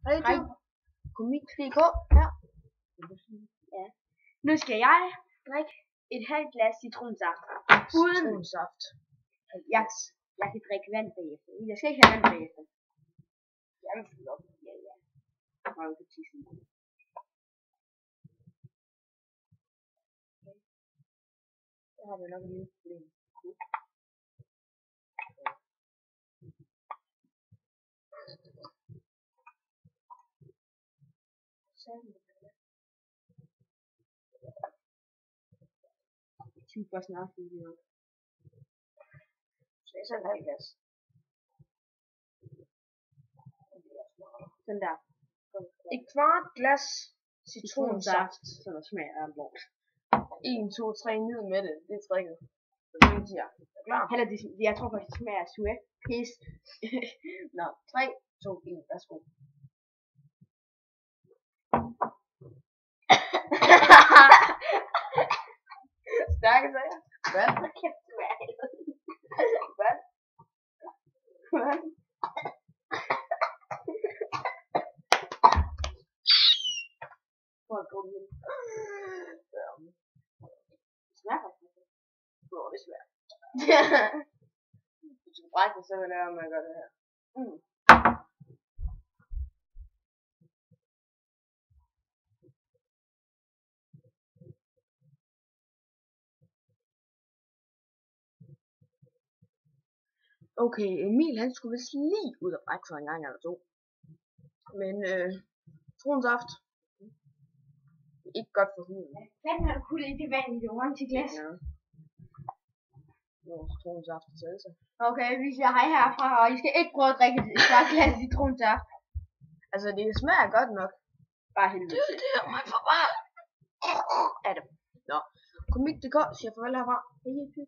Hej. Komik.dk her. Ja. Nu skal jeg drikke et halvt glas citronsaft. Uden Citronsaft. jeg kan drikke vand bagefter. Jeg skal ikke have vand bagefter. Jeg vil fylde op. Ja. Jeg har jo ikke tisse. Så har vi nok en lille problem. Super snart video. Så jeg sådan en halv glas. Sådan der. Et kvart glas citronsaft. Så der smager af lort. 1, 2, 3, ned med det. Det er tricket. Så det vil sige, er klar? Heller jeg tror faktisk, det smager af sweat. Pis. Nå, 3, 2, 1, værsgo. Stærke sager. Hvad? Kæft, du er Hvad? Hvad? For at gå med. Det smager faktisk. Det smager. Hvis du brækker, så vil jeg lade, om jeg gør det her. Okay, Emil han skulle vist lige ud og brække sig en gang eller to. Men citronsaft, det er ikke godt for huden. Hvad har du kunnet i det vand i det orange glas? Ja. Citronsaft til salsa. Okay, vi siger hej herfra, og I skal ikke prøve at drikke et klart glas citronsaft. Altså det smager godt nok. Bare helvede. Det er mig for bare. Er det. Nå. Komik.dk siger farvel herfra. Hej.